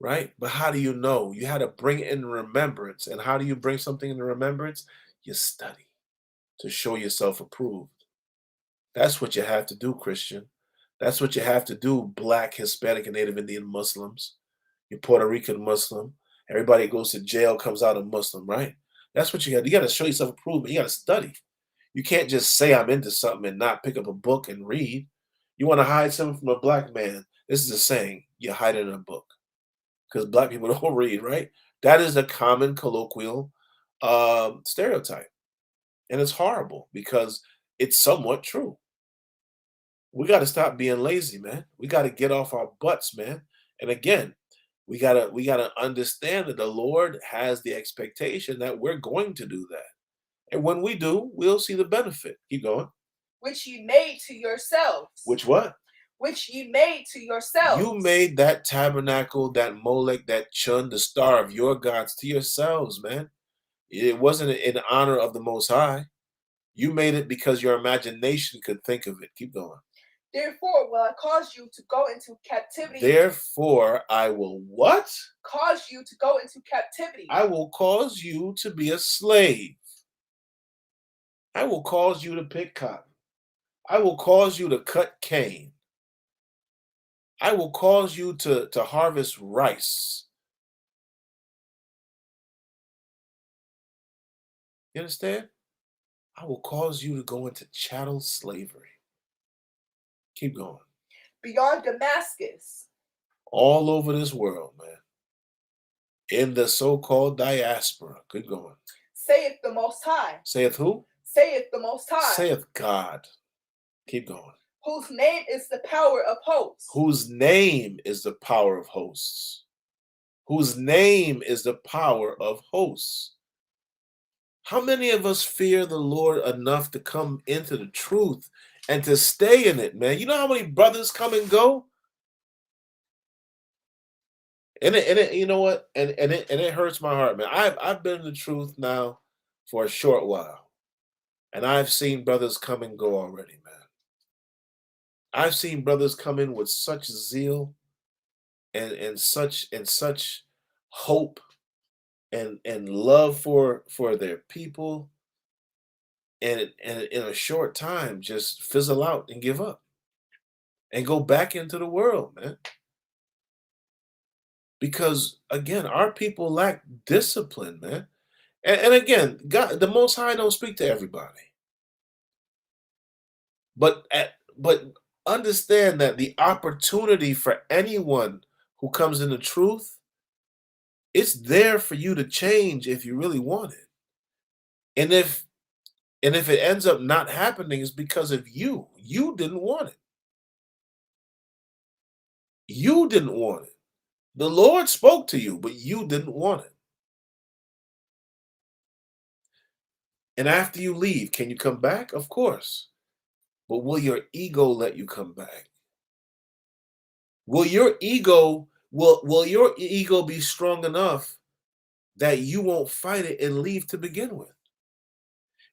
Right? But how do you know? You had to bring it in remembrance. And how do you bring something into remembrance? You study to show yourself approved. That's what you have to do, Christian. That's what you have to do, Black, Hispanic, and Native Indian Muslims. You're Puerto Rican Muslim. Everybody goes to jail comes out a Muslim, right? That's what you got. You got to show yourself approved. You got to study. You can't just say I'm into something and not pick up a book and read. You want to hide something from a Black man. This is a saying. You hide it in a book. Because Black people don't read, right? That is a common colloquial stereotype. And it's horrible because it's somewhat true. We got to stop being lazy, man. We got to get off our butts, man. And again, we gotta understand that the Lord has the expectation that we're going to do that. And when we do, we'll see the benefit. Keep going. Which you made to yourselves. Which what? Which you made to yourselves. You made that tabernacle, that Molech, that Chun, the star of your gods to yourselves, man. It wasn't in honor of the Most High. You made it because your imagination could think of it. Keep going. Therefore will I cause you to go into captivity. Therefore I will what? Cause you to go into captivity. I will cause you to be a slave. I will cause you to pick cotton. I will cause you to cut cane. I will cause you to harvest rice. You understand? I will cause you to go into chattel slavery. Keep going. Beyond Damascus. All over this world, man. In the so-called diaspora. Keep going. Saith the Most High. Saith who? Saith the Most High. Saith God. Keep going. Whose name is the power of hosts. Whose name is the power of hosts. Whose name is the power of hosts. How many of us fear the Lord enough to come into the truth and to stay in it, man? You know how many brothers come and go? And you know what? And it hurts my heart, man. I've been in the truth now for a short while, and I've seen brothers come and go already, man. I've seen brothers come in with such zeal and such hope and love for their people, and in a short time just fizzle out and give up and go back into the world, man. Because again, our people lack discipline, man. And again, God, the Most High don't speak to everybody, but understand that the opportunity for anyone who comes in the truth, it's there for you to change if you really want it. And if it ends up not happening, it's because of you. You didn't want it. You didn't want it. The Lord spoke to you, but you didn't want it. And after you leave, can you come back? Of course. But will your ego let you come back? Will your ego be strong enough that you won't fight it and leave to begin with?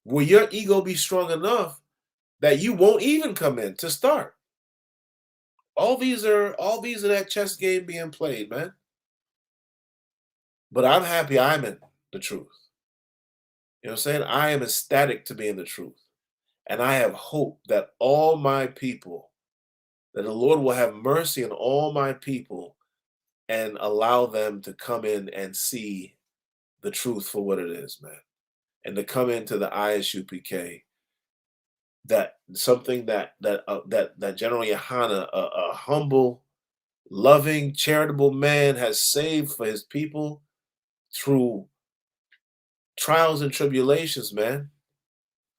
Will your ego be strong enough that you won't even come in to start? All these are that chess game being played, man. But I'm happy I'm in the truth. You know what I'm saying? I am ecstatic to be in the truth. And I have hope that all my people, that the Lord will have mercy on all my people and allow them to come in and see the truth for what it is, man. And to come into the ISUPK, that something that General Yohana, a humble, loving, charitable man, has saved for his people through trials and tribulations, man.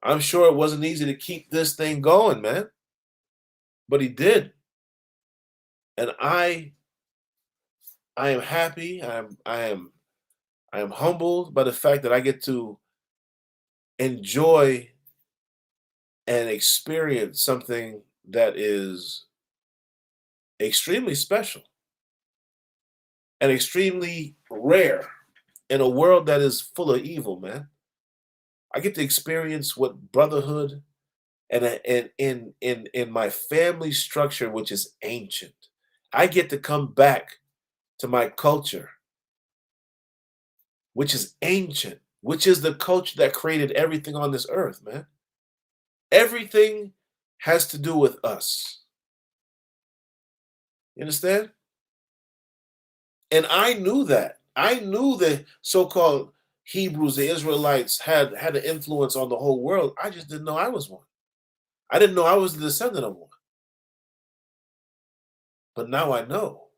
I'm sure it wasn't easy to keep this thing going, man, but he did. And I am happy. I am humbled by the fact that I get to enjoy and experience something that is extremely special and extremely rare in a world that is full of evil, man. I get to experience what brotherhood and in my family structure, which is ancient. I get to come back to my culture, which is ancient, which is the culture that created everything on this earth, man. Everything has to do with us. You understand? And I knew that. I knew the so-called Hebrews, the Israelites, had an influence on the whole world. I just didn't know I was one. I didn't know I was the descendant of one. But now I know.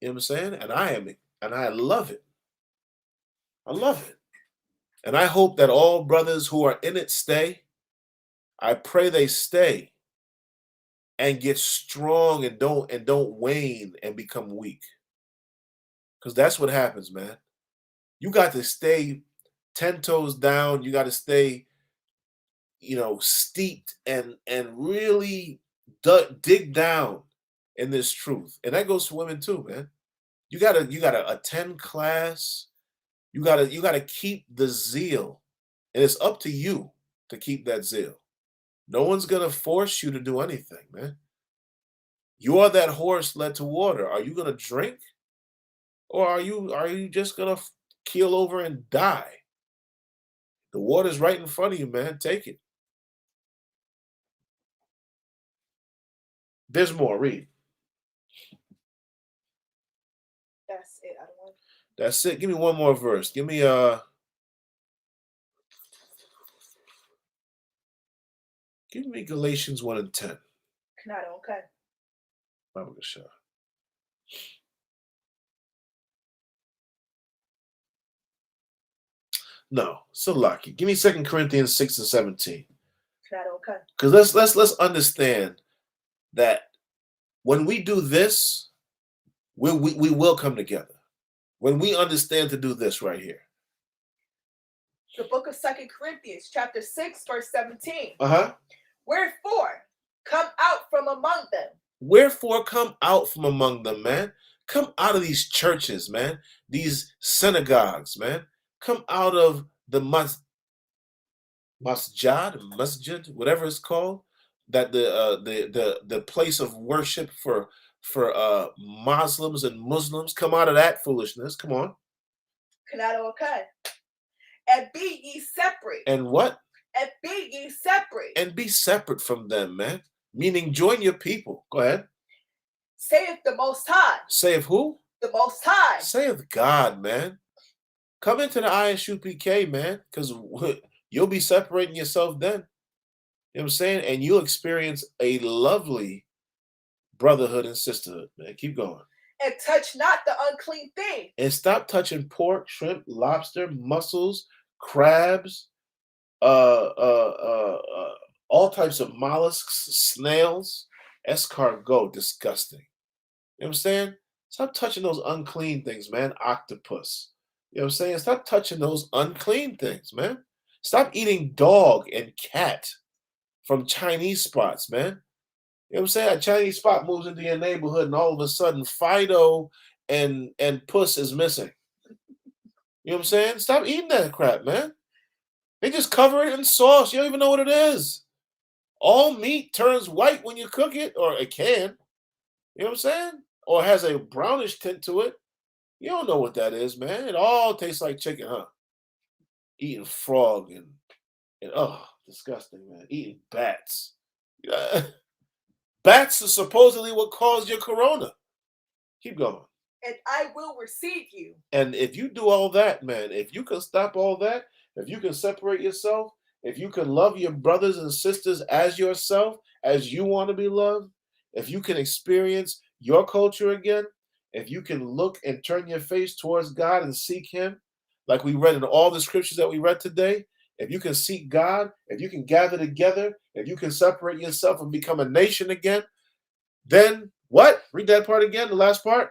You know what I'm saying? And I am it. And I love it. I love it. And I hope that all brothers who are in it stay. I pray they stay and get strong and don't wane and become weak. Because that's what happens, man. You got to stay 10 toes down. You got to stay, steeped and really dig down in this truth. And that goes for women too, man. You gotta attend class. You gotta keep the zeal. And it's up to you to keep that zeal. No one's gonna force you to do anything, man. You are that horse led to water. Are you gonna drink? Or are you just gonna keel over and die? The water's right in front of you, man. Take it. There's more. Read. That's it. I don't want. That's it. Give me one more verse. Give me Galatians 1 and 10. Canada, okay. Bible Gasha. No, Salaki. Give me 2 Corinthians 6 and 17. Canada, okay. Because let's understand that when we do this, we will come together. When we understand to do this right here. The book of 2 Corinthians, chapter 6, verse 17. Uh-huh. Wherefore, come out from among them. Wherefore come out from among them, man. Come out of these churches, man. These synagogues, man. Come out of the masjid, whatever it's called, that the place of worship for Muslims and Muslims. Come out of that foolishness. Come on. Kanado-okay. And be ye separate. And what? And be ye separate. And be separate from them, man. Meaning join your people. Go ahead. Saith the Most High. Saith who? The Most High. Saith God, man. Come into the ISUPK, man, because you'll be separating yourself then. You know what I'm saying? And you'll experience a lovely brotherhood and sisterhood, man. Keep going. And touch not the unclean thing. And stop touching pork, shrimp, lobster, mussels, crabs, all types of mollusks, snails, escargot, disgusting. You know what I'm saying? Stop touching those unclean things, man. Octopus. You know what I'm saying? Stop touching those unclean things, man. Stop eating dog and cat from Chinese spots, man. You know what I'm saying? A Chinese spot moves into your neighborhood and all of a sudden Fido and Puss is missing. You know what I'm saying? Stop eating that crap, man. They just cover it in sauce. You don't even know what it is. All meat turns white when you cook it, or it can. You know what I'm saying? Or has a brownish tint to it. You don't know what that is, man. It all tastes like chicken, huh? Eating frog and oh, disgusting, man. Eating bats. Bats are supposedly what caused your corona. Keep going. And I will receive you. And if you do all that, man, if you can stop all that, if you can separate yourself, if you can love your brothers and sisters as yourself, as you want to be loved, if you can experience your culture again, if you can look and turn your face towards God and seek Him, like we read in all the scriptures that we read today, if you can seek God, if you can gather together, if you can separate yourself and become a nation again, then what? Read that part again, the last part.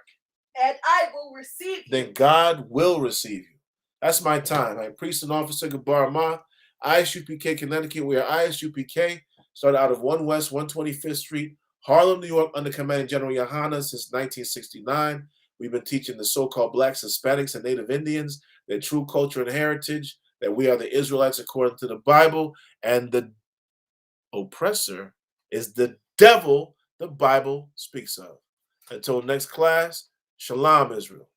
And I will receive you. Then God will receive you. That's my time. I'm Priest and Officer Gabar Ma, ISUPK, Connecticut. We are ISUPK, started out of 1 West 125th Street, Harlem, New York, under Commanding General Yohana since 1969. We've been teaching the so-called Blacks, Hispanics, and Native Indians their true culture and heritage, that we are the Israelites according to the Bible, and the oppressor is the devil the Bible speaks of. Until next class, Shalom, Israel.